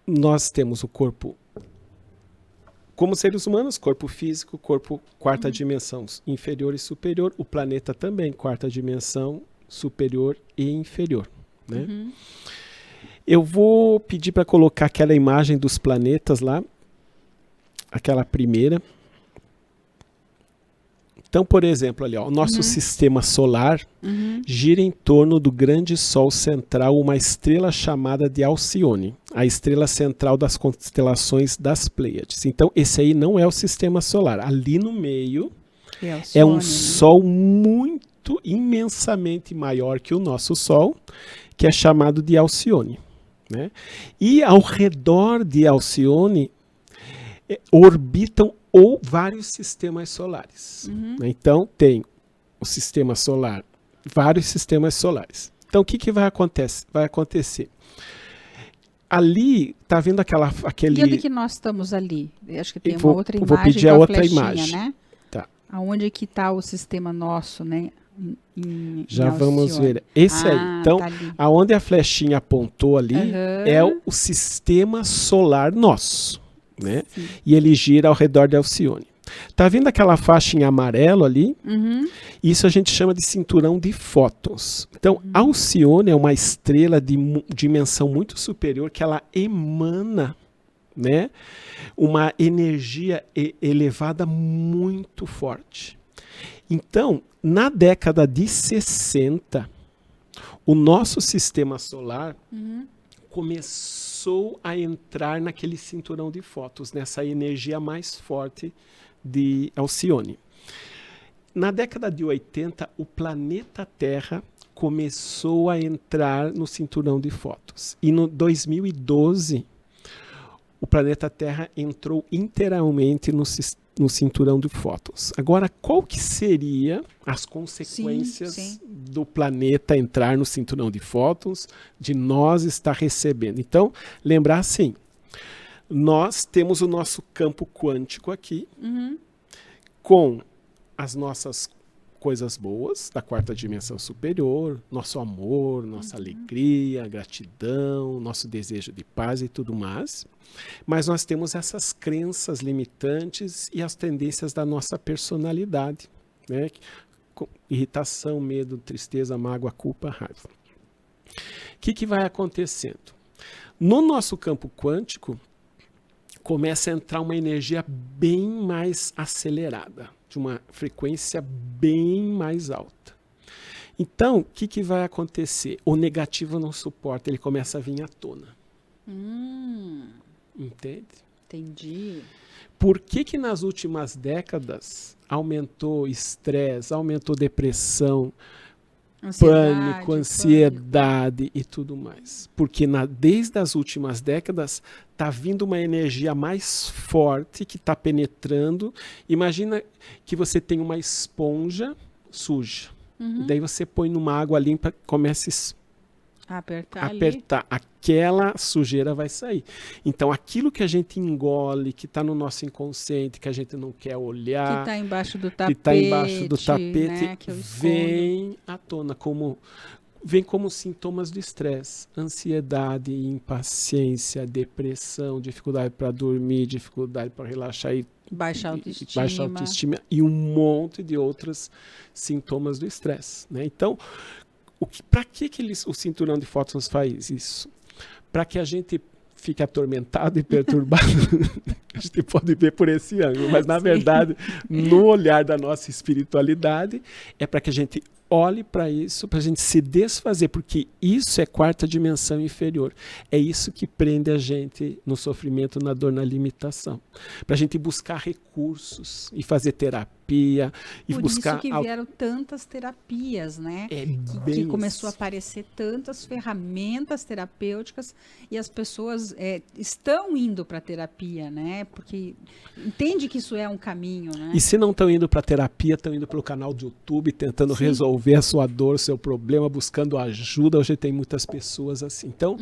Speaker 2: nós temos o corpo, como seres humanos, corpo físico, corpo quarta dimensão, inferior e superior. O planeta também, quarta dimensão, superior e inferior. Né? Eu vou pedir para colocar aquela imagem dos planetas lá, aquela primeira. Então, por exemplo, ali, ó, o nosso sistema solar gira em torno do grande Sol central, uma estrela chamada de Alcione, a estrela central das constelações das Pleiades. Então, esse aí não é o sistema solar. Ali no meio é um Sol muito, imensamente maior que o nosso Sol, que é chamado de Alcione. Né? E ao redor de Alcione orbitam ou vários sistemas solares. Né? Então, tem o sistema solar, vários sistemas solares. Então, o que vai acontecer? Ali, está vendo aquele...
Speaker 1: E onde que nós estamos ali? Eu acho que tem uma outra imagem.
Speaker 2: Vou pedir a outra imagem.
Speaker 1: Né?
Speaker 2: Tá.
Speaker 1: Aonde que está o sistema nosso, né?
Speaker 2: Já vamos ver. Esse aí. Então,
Speaker 1: tá
Speaker 2: aonde a flechinha apontou ali é o sistema solar nosso. Né? E ele gira ao redor de Alcione. Tá vendo aquela faixa em amarelo ali? Isso a gente chama de cinturão de fótons. Então, Alcione é uma estrela de dimensão muito superior que ela emana, né, uma energia elevada muito forte. Então, na década de 60, o nosso sistema solar começou a entrar naquele cinturão de fótons, nessa energia mais forte de Alcione. Na década de 80, o planeta Terra começou a entrar no cinturão de fótons. E no 2012, o planeta Terra entrou inteiramente no cinturão de fótons. Agora, qual que seria as consequências do planeta entrar no cinturão de fótons, de nós estar recebendo? Então, lembrar assim, nós temos o nosso campo quântico aqui, com as nossas coisas boas da quarta dimensão superior, nosso amor, nossa alegria, gratidão, nosso desejo de paz e tudo mais. Mas nós temos essas crenças limitantes e as tendências da nossa personalidade, né? Irritação, medo, tristeza, mágoa, culpa, raiva. O que vai acontecendo? No nosso campo quântico, começa a entrar uma energia bem mais acelerada, de uma frequência bem mais alta. Então, o que vai acontecer? O negativo não suporta, ele começa a vir à tona. Entende?
Speaker 1: Entendi.
Speaker 2: Por que nas últimas décadas aumentou estresse, aumentou depressão, pânico, ansiedade e tudo mais? Porque desde as últimas décadas está vindo uma energia mais forte que está penetrando. Imagina que você tem uma esponja suja. E daí você põe numa água limpa, começa a apertar. Aquela sujeira vai sair. Então, aquilo que a gente engole, que está no nosso inconsciente, que a gente não quer olhar,
Speaker 1: que está embaixo do tapete, né,
Speaker 2: vem à tona, vem como sintomas do estresse, ansiedade, impaciência, depressão, dificuldade para dormir, dificuldade para relaxar e
Speaker 1: baixa autoestima
Speaker 2: e um monte de outros sintomas do estresse, né? Então, para que o cinturão de fótons faz isso? Para que a gente fique atormentado e perturbado. A gente pode ver por esse ângulo, mas na verdade, no olhar da nossa espiritualidade, é para que a gente olhe para isso, para a gente se desfazer, porque isso é quarta dimensão inferior. É isso que prende a gente no sofrimento, na dor, na limitação. Para a gente buscar recursos e fazer terapia.
Speaker 1: Por isso que vieram tantas terapias, né? Que começou a aparecer tantas ferramentas terapêuticas e as pessoas estão indo para a terapia, né? Porque entende que isso é um caminho, né?
Speaker 2: E se não estão indo para a terapia, estão indo pelo canal do YouTube, tentando resolver resolver a sua dor, o seu problema, buscando ajuda. Hoje tem muitas pessoas assim. Então,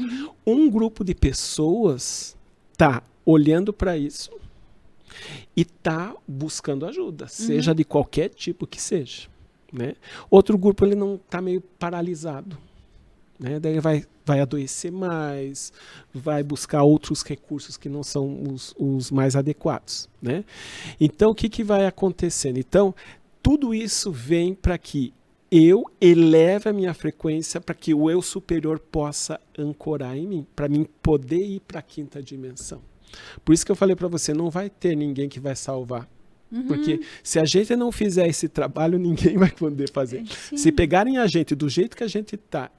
Speaker 2: um grupo de pessoas está olhando para isso e está buscando ajuda, seja de qualquer tipo que seja. Né? Outro grupo ele não está meio paralisado. Né? Daí vai adoecer mais, vai buscar outros recursos que não são os mais adequados. Né? Então, o que vai acontecendo? Então, tudo isso vem para que eu eleve a minha frequência, para que o eu superior possa ancorar em mim, para mim poder ir para a quinta dimensão. Por isso que eu falei para você, não vai ter ninguém que vai salvar. Porque se a gente não fizer esse trabalho, ninguém vai poder fazer.
Speaker 1: Sim.
Speaker 2: Se pegarem a gente do jeito que a gente está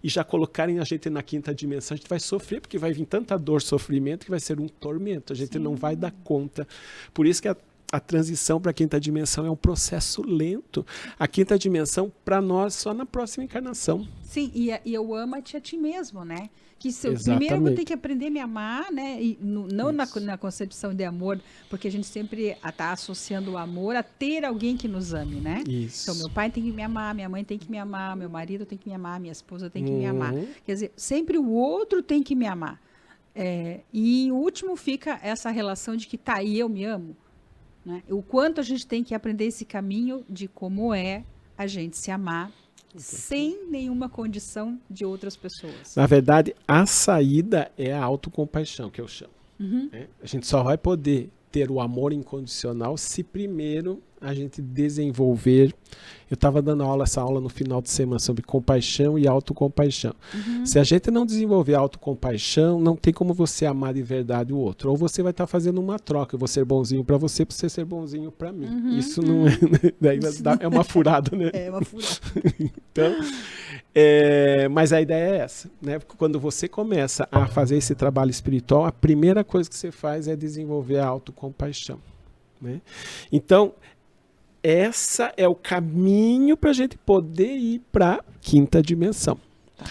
Speaker 2: e já colocarem a gente na quinta dimensão, a gente vai sofrer, porque vai vir tanta dor, sofrimento, que vai ser um tormento. A gente não vai dar conta. Por isso que a transição para a quinta dimensão é um processo lento. A quinta dimensão, para nós, só na próxima encarnação.
Speaker 1: Sim, e eu amo-te a ti mesmo, né? Que
Speaker 2: Exatamente.
Speaker 1: Primeiro eu vou ter que aprender a me amar, né? E não na concepção de amor, porque a gente sempre está associando o amor a ter alguém que nos ame, né?
Speaker 2: Isso.
Speaker 1: Então, meu pai tem que me amar, minha mãe tem que me amar, meu marido tem que me amar, minha esposa tem que me amar. Quer dizer, sempre o outro tem que me amar. E em último fica essa relação de que tá, e eu me amo. Né? O quanto a gente tem que aprender esse caminho de como é a gente se amar sem nenhuma condição de outras pessoas.
Speaker 2: Na verdade, a saída é a autocompaixão, que eu chamo. Né? A gente só vai poder ter o amor incondicional se primeiro a gente desenvolver. Eu estava dando essa aula no final de semana sobre compaixão e autocompaixão. Se a gente não desenvolver autocompaixão, não tem como você amar de verdade o outro. Ou você vai estar fazendo uma troca. Eu vou ser bonzinho para você ser bonzinho para mim. Isso não é... Daí é uma furada, né?
Speaker 1: É uma furada.
Speaker 2: Então, mas a ideia é essa. Né? Porque quando você começa a fazer esse trabalho espiritual, a primeira coisa que você faz é desenvolver a autocompaixão. Né? Então, essa é o caminho para a gente poder ir para a quinta dimensão.
Speaker 1: Tá.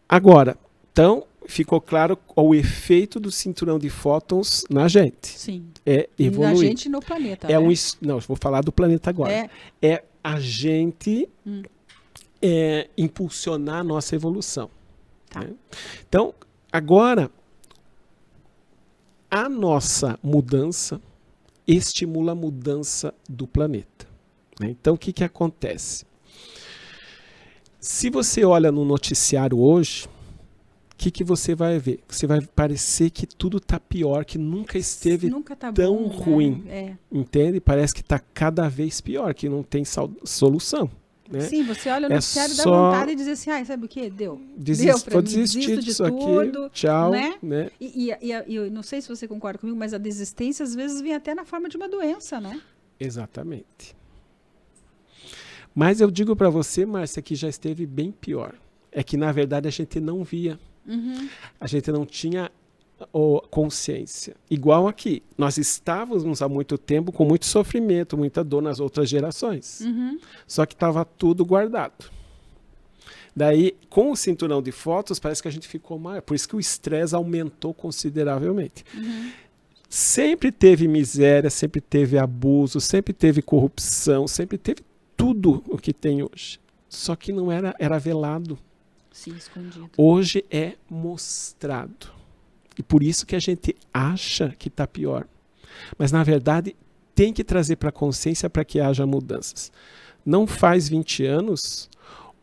Speaker 2: Agora, então, ficou claro o efeito do cinturão de fótons na gente.
Speaker 1: Sim.
Speaker 2: É evoluir.
Speaker 1: Na gente e no planeta.
Speaker 2: É
Speaker 1: né?
Speaker 2: Não, eu vou falar do planeta agora. É a gente impulsionar a nossa evolução.
Speaker 1: Tá.
Speaker 2: Né? Então, agora, a nossa mudança estimula a mudança do planeta. Né? Então, o que acontece? Se você olha no noticiário hoje, o que você vai ver? Você vai parecer que tudo está pior, que nunca esteve tão
Speaker 1: bom,
Speaker 2: ruim.
Speaker 1: né?
Speaker 2: Entende? Parece que está cada vez pior, que não tem solução. Né?
Speaker 1: Sim, você olha no noticiário e dá
Speaker 2: só...
Speaker 1: vontade de dizer assim, sabe o quê? Deu pra
Speaker 2: vou
Speaker 1: mim,
Speaker 2: desistir
Speaker 1: de
Speaker 2: disso
Speaker 1: tudo,
Speaker 2: aqui, tchau.
Speaker 1: Né? E eu não sei se você concorda comigo, mas a desistência às vezes vem até na forma de uma doença, né?
Speaker 2: Exatamente. Mas eu digo para você, Márcia, que já esteve bem pior. É que, na verdade, a gente não via. A gente não tinha consciência. Igual aqui. Nós estávamos há muito tempo com muito sofrimento, muita dor nas outras gerações. Só que estava tudo guardado. Daí, com o cinturão de fótons, parece que a gente ficou maior. Por isso que o estresse aumentou consideravelmente. Sempre teve miséria, sempre teve abuso, sempre teve corrupção, sempre teve tudo o que tem hoje. Só que não era velado.
Speaker 1: Sim, escondido.
Speaker 2: Hoje é mostrado. E por isso que a gente acha que está pior. Mas, na verdade, tem que trazer para a consciência para que haja mudanças. Não faz 20 anos,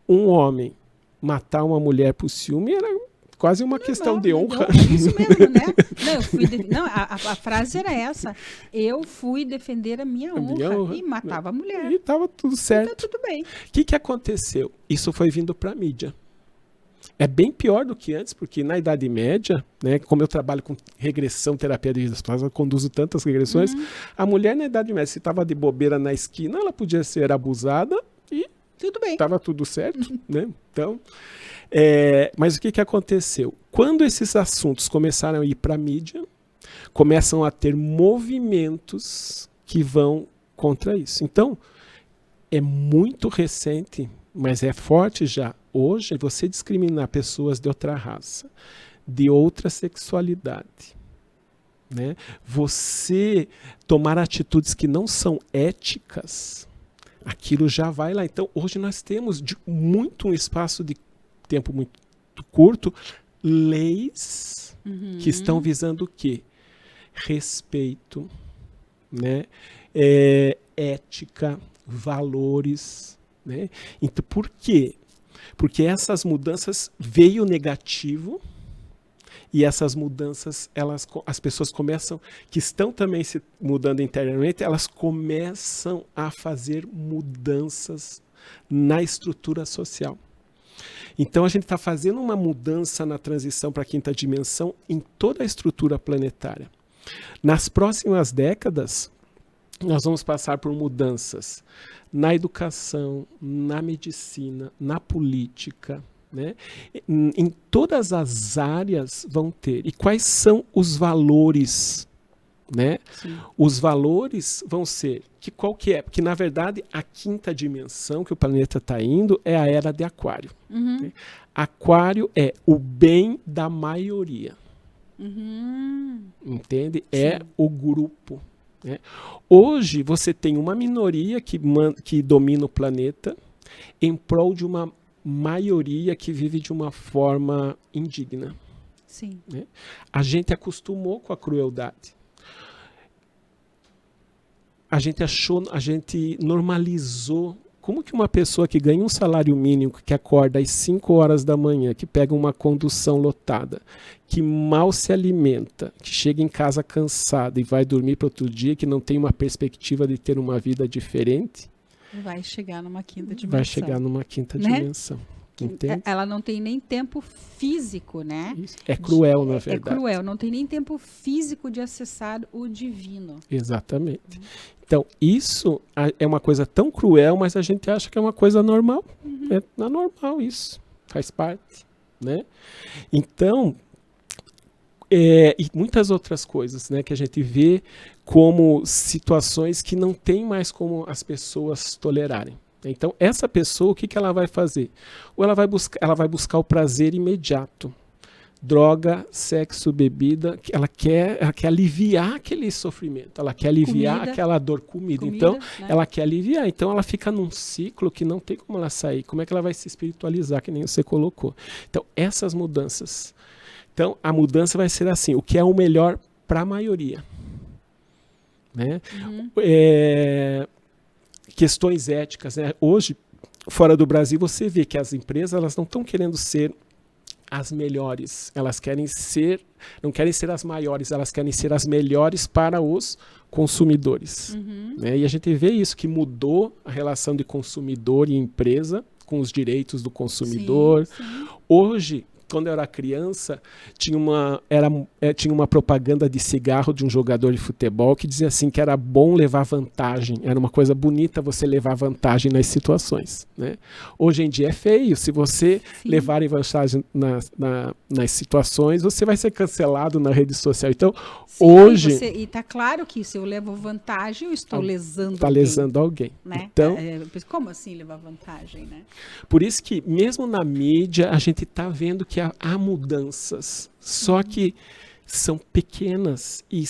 Speaker 2: um homem matar uma mulher por ciúme era quase uma questão de honra.
Speaker 1: Isso mesmo, né? Não, a frase era essa. Eu fui defender a minha honra e matava a mulher.
Speaker 2: E estava tudo certo.
Speaker 1: Então, tudo bem.
Speaker 2: O que aconteceu? Isso foi vindo para a mídia. É bem pior do que antes, porque na Idade Média, né, como eu trabalho com regressão, terapia de vidas passadas, eu conduzo tantas regressões, a mulher na Idade Média, se estava de bobeira na esquina, ela podia ser abusada e
Speaker 1: tudo bem.
Speaker 2: Estava tudo certo. Né? Então, mas o que aconteceu? Quando esses assuntos começaram a ir para a mídia, começam a ter movimentos que vão contra isso. Então, é muito recente, mas é forte já. Hoje, você discriminar pessoas de outra raça, de outra sexualidade, né? Você tomar atitudes que não são éticas, Aquilo já vai lá. Então, hoje nós temos, um espaço de tempo muito curto, leis que estão visando o quê? Respeito, né? Ética, valores, né? Então, por quê? Porque essas mudanças veio negativo e essas mudanças, as pessoas começam, que estão também se mudando internamente, elas começam a fazer mudanças na estrutura social. Então a gente está fazendo uma mudança na transição para a quinta dimensão em toda a estrutura planetária. Nas próximas décadas, nós vamos passar por mudanças na educação, na medicina, na política, né? Em todas as áreas vão ter. E quais são os valores? Né? Os valores vão ser, qual que é? Porque, na verdade, a quinta dimensão que o planeta está indo é a era de Aquário. Né? Aquário é o bem da maioria. Entende? Sim. É o grupo. Né? Hoje, você tem uma minoria que domina o planeta em prol de uma maioria que vive de uma forma indigna.
Speaker 1: Sim.
Speaker 2: Né? A gente acostumou com a crueldade. A gente normalizou. Como que uma pessoa que ganha um salário mínimo, que acorda às 5 horas da manhã, que pega uma condução lotada, que mal se alimenta, que chega em casa cansada e vai dormir para outro dia, que não tem uma perspectiva de ter uma vida diferente,
Speaker 1: vai chegar numa quinta dimensão.
Speaker 2: Vai chegar numa quinta dimensão. Entende?
Speaker 1: Ela não tem nem tempo físico, né?
Speaker 2: Isso. É cruel, na verdade.
Speaker 1: É cruel, não tem nem tempo físico de acessar o divino.
Speaker 2: Exatamente. Então, isso é uma coisa tão cruel, mas a gente acha que é uma coisa normal. É normal isso. Faz parte. Né? Então, e muitas outras coisas, né, que a gente vê como situações que não tem mais como as pessoas tolerarem. Então, essa pessoa, o que ela vai fazer? Ou ela vai buscar o prazer imediato. Droga, sexo, bebida, ela quer aliviar aquele sofrimento, ela quer aliviar aquela dor, comida. Então, né? Ela quer aliviar. Então, ela fica num ciclo que não tem como ela sair. Como é que ela vai se espiritualizar, que nem você colocou? Então, essas mudanças. Então, a mudança vai ser assim, o que é o melhor para a maioria. Né? Questões éticas, né? Hoje, fora do Brasil, você vê que as empresas elas não estão querendo ser as melhores, não querem ser as maiores, elas querem ser as melhores para os consumidores. Né? E a gente vê isso, que mudou a relação de consumidor e empresa com os direitos do consumidor. Sim, sim. Hoje, quando eu era criança, tinha uma propaganda de cigarro de um jogador de futebol que dizia assim que era bom levar vantagem, era uma coisa bonita você levar vantagem nas situações. Né? Hoje em dia é feio, se você levar vantagem nas situações, você vai ser cancelado na rede social. Então, hoje...
Speaker 1: E está claro que se eu levo vantagem, eu estou lesando alguém.
Speaker 2: Está lesando alguém.
Speaker 1: Né?
Speaker 2: Então,
Speaker 1: como assim levar vantagem? Né?
Speaker 2: Por isso que, mesmo na mídia, a gente está vendo que há mudanças, só que são pequenas e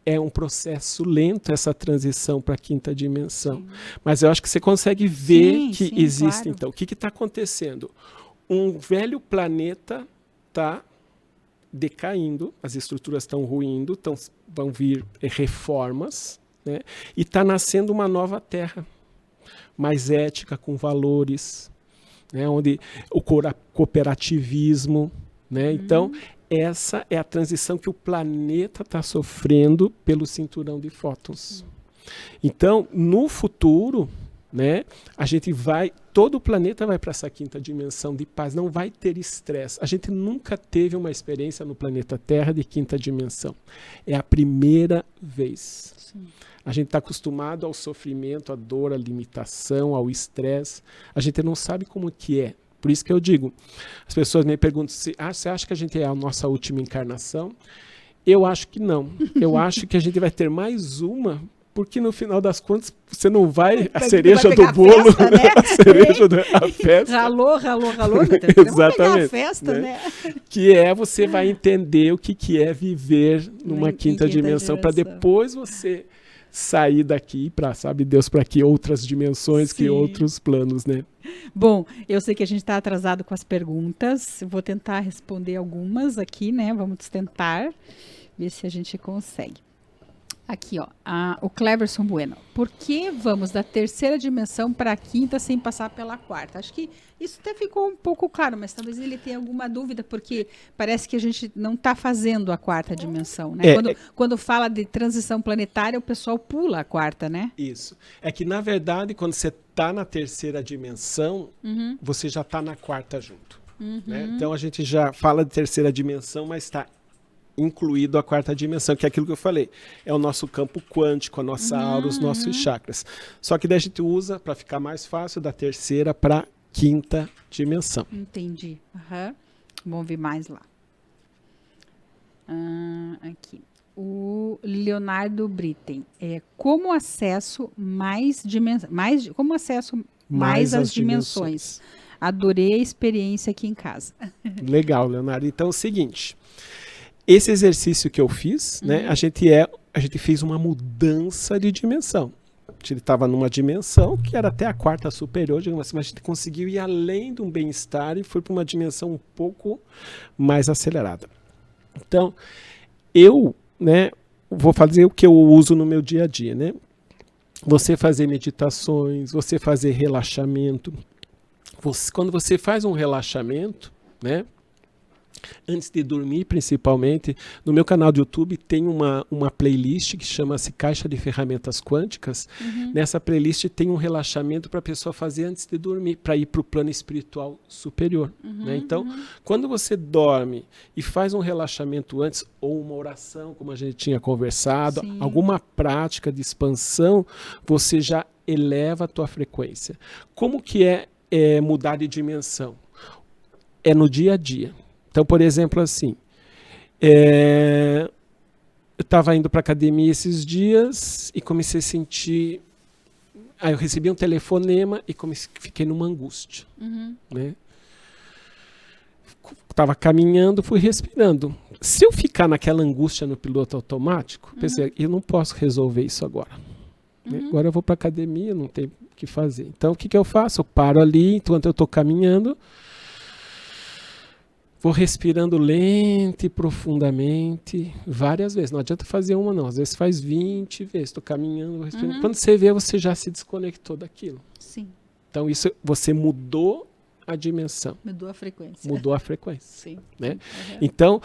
Speaker 2: é um processo lento essa transição para a quinta dimensão. Mas eu acho que você consegue ver que existe. Claro. Então, o que está acontecendo? Um velho planeta está decaindo, as estruturas estão ruindo, vão vir reformas, né? E está nascendo uma nova Terra, mais ética, com valores, né, onde o cooperativismo, né? Então, essa é a transição que o planeta está sofrendo pelo cinturão de fótons. Então, no futuro, né, todo o planeta vai para essa quinta dimensão de paz, não vai ter estresse. A gente nunca teve uma experiência no planeta Terra de quinta dimensão. É a primeira vez. Sim. A gente está acostumado ao sofrimento, à dor, à limitação, ao estresse. A gente não sabe como que é. Por isso que eu digo, as pessoas me perguntam, você acha que a gente é a nossa última encarnação? Eu acho que não. Eu acho que a gente vai ter mais uma, porque no final das contas, você não vai... A cereja do bolo, festa, né? A cereja da festa.
Speaker 1: Ralou.
Speaker 2: Exatamente.
Speaker 1: A festa, né?
Speaker 2: Que você vai entender o que é viver numa quinta dimensão, para depois você sair daqui para, sabe Deus, para que outras dimensões, que
Speaker 1: Sim.
Speaker 2: outros planos, né?
Speaker 1: Bom, eu sei que a gente está atrasado com as perguntas. Eu vou tentar responder algumas aqui, né? Vamos tentar ver se a gente consegue. Aqui, ó, o Cleverson Bueno. Por que vamos da terceira dimensão para a quinta sem passar pela quarta? Acho que isso até ficou um pouco claro, mas talvez ele tenha alguma dúvida, porque parece que a gente não está fazendo a quarta dimensão, né? Quando fala de transição planetária, o pessoal pula a quarta, né?
Speaker 2: Isso. É que, na verdade, quando você está na terceira dimensão, você já está na quarta junto. Né? Então, a gente já fala de terceira dimensão, mas está incluído a quarta dimensão, que é aquilo que eu falei. É o nosso campo quântico, a nossa aura, os nossos chakras. Só que daí a gente usa, para ficar mais fácil, da terceira para quinta dimensão.
Speaker 1: Entendi. Vamos ver mais lá. Aqui. O Leonardo Britten. Como acesso mais as dimensões? Adorei a experiência aqui em casa.
Speaker 2: Legal, Leonardo. Então é o seguinte. Esse exercício que eu fiz, né, a gente fez uma mudança de dimensão. A gente estava numa dimensão que era até a quarta superior, digamos assim, mas a gente conseguiu ir além de um bem-estar e foi para uma dimensão um pouco mais acelerada. Então, eu, né, vou fazer o que eu uso no meu dia a dia, né? Você fazer meditações, você fazer relaxamento. Quando você faz um relaxamento, né? Antes de dormir, principalmente, no meu canal do YouTube tem uma playlist que chama-se Caixa de Ferramentas Quânticas. Nessa playlist tem um relaxamento para a pessoa fazer antes de dormir, para ir para o plano espiritual superior. Né? Então, quando você dorme e faz um relaxamento antes, ou uma oração, como a gente tinha conversado, alguma prática de expansão, você já eleva a tua frequência. Como que é mudar de dimensão? É no dia a dia. Então, por exemplo, assim, eu estava indo para a academia esses dias e comecei a sentir... Aí eu recebi um telefonema e fiquei numa angústia. Né? Estava caminhando, fui respirando. Se eu ficar naquela angústia no piloto automático, pensei, eu não posso resolver isso agora. Né? Agora eu vou para a academia, não tem o que fazer. Então, o que eu faço? Eu paro ali, enquanto eu estou caminhando... Vou respirando lento e profundamente, várias vezes. Não adianta fazer uma, não. Às vezes faz 20 vezes. Estou caminhando, vou respirando. Quando você vê, você já se desconectou daquilo.
Speaker 1: Sim.
Speaker 2: Então, isso você mudou a dimensão.
Speaker 1: Mudou a frequência.
Speaker 2: Mudou a frequência.
Speaker 1: Sim.
Speaker 2: Né? Então,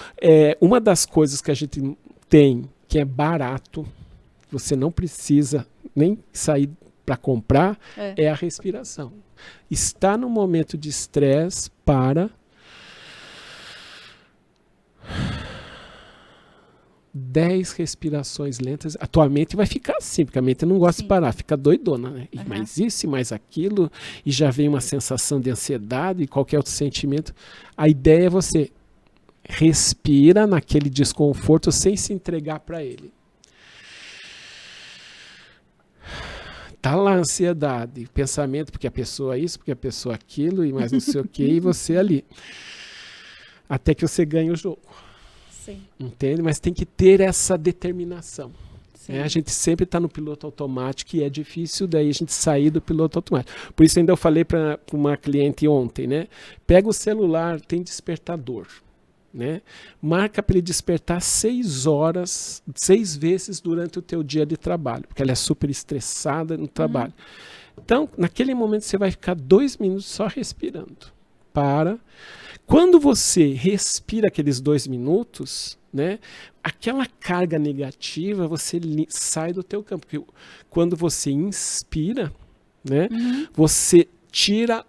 Speaker 2: uma das coisas que a gente tem, que é barato, você não precisa nem sair para comprar, é a respiração. Está no momento de estresse, para... 10 respirações lentas, a tua mente vai ficar assim, porque a mente não gosta de parar, fica doidona, né? Mais isso e mais aquilo, e já vem uma sensação de ansiedade e qualquer outro sentimento. A ideia é você respira naquele desconforto sem se entregar para ele. Tá lá a ansiedade, pensamento, porque a pessoa isso, porque a pessoa aquilo, e mais não sei o que, e você ali. Até que você ganhe o jogo.
Speaker 1: Sim.
Speaker 2: Entende? Mas tem que ter essa determinação. A gente sempre está no piloto automático e é difícil daí a gente sair do piloto automático. Por isso ainda eu falei para uma cliente ontem, né? Pega o celular, tem despertador. Né? Marca para ele despertar 6 vezes durante o teu dia de trabalho, porque ela é super estressada no trabalho. Então, naquele momento você vai ficar 2 minutos só respirando. Quando você respira aqueles 2 minutos, né, aquela carga negativa, você sai do teu campo. Porque quando você inspira, né, você tira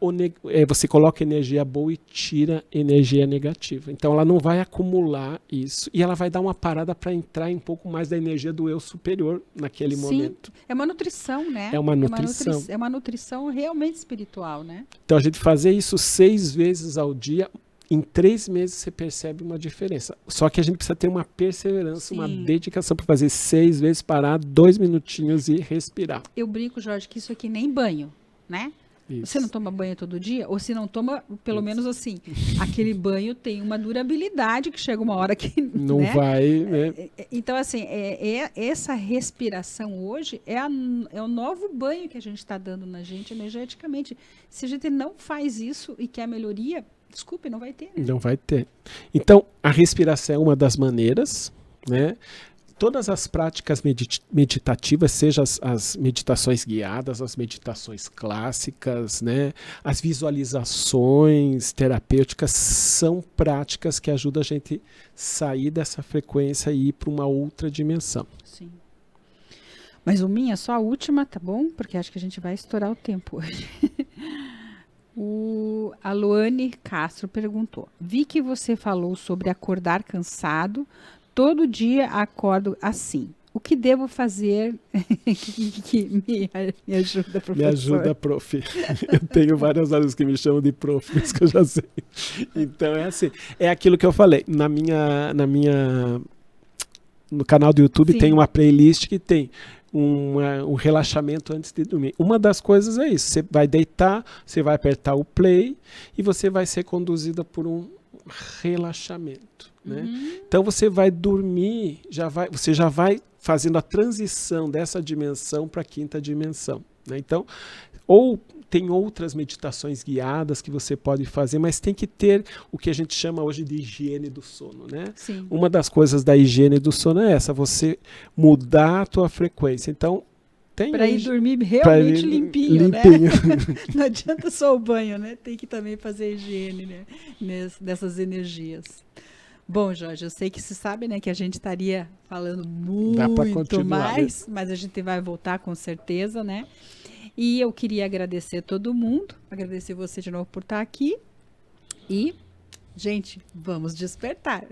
Speaker 2: você coloca energia boa e tira energia negativa. Então ela não vai acumular isso e ela vai dar uma parada para entrar em um pouco mais da energia do eu superior naquele momento.
Speaker 1: É uma nutrição, né?
Speaker 2: É uma nutrição.
Speaker 1: É uma nutrição realmente espiritual, né?
Speaker 2: Então a gente fazer isso 6 vezes ao dia, em 3 meses você percebe uma diferença. Só que a gente precisa ter uma perseverança, uma dedicação para fazer 6 vezes, parar 2 minutinhos e respirar.
Speaker 1: Eu brinco, Jorge, que isso aqui nem banho, né?
Speaker 2: Isso.
Speaker 1: Você não toma banho todo dia? Ou se não toma, pelo menos assim, aquele banho tem uma durabilidade que chega uma hora que
Speaker 2: Não
Speaker 1: né?
Speaker 2: vai, né?
Speaker 1: Então, assim, essa respiração hoje é o novo banho que a gente está dando na gente energeticamente. Se a gente não faz isso e quer melhoria, desculpe, não vai ter. Né?
Speaker 2: Não vai ter. Então, a respiração é uma das maneiras, né? Todas as práticas meditativas, seja as meditações guiadas, as meditações clássicas, né? As visualizações terapêuticas são práticas que ajudam a gente sair dessa frequência e ir para uma outra dimensão.
Speaker 1: Sim. Mas o minha, só a última, tá bom? Porque acho que a gente vai estourar o tempo hoje. A Luane Castro perguntou: vi que você falou sobre acordar cansado. Todo dia acordo assim. O que devo fazer? Me ajuda, professor.
Speaker 2: Me ajuda, prof. Eu tenho vários alunos que me chamam de prof, mas que eu já sei. Então é assim, é aquilo que eu falei. No canal do YouTube
Speaker 1: Sim.
Speaker 2: tem uma playlist que tem um relaxamento antes de dormir. Uma das coisas é isso. Você vai deitar, você vai apertar o play e você vai ser conduzida por um relaxamento. Né? Então você vai dormir, você já vai fazendo a transição dessa dimensão para a quinta dimensão. Né? Então, ou tem outras meditações guiadas que você pode fazer, mas tem que ter o que a gente chama hoje de higiene do sono. Né?
Speaker 1: Sim.
Speaker 2: Uma das coisas da higiene do sono é essa, você mudar a tua frequência. Então,
Speaker 1: para ir dormir realmente limpinho, né? Não adianta só o banho, né? Tem que também fazer a higiene, né? Dessas energias. Bom, Jorge, eu sei que você sabe, né, que a gente estaria falando muito mais, mas a gente vai voltar com certeza, né? E eu queria agradecer todo mundo, agradecer você de novo por estar aqui e, gente, vamos despertar.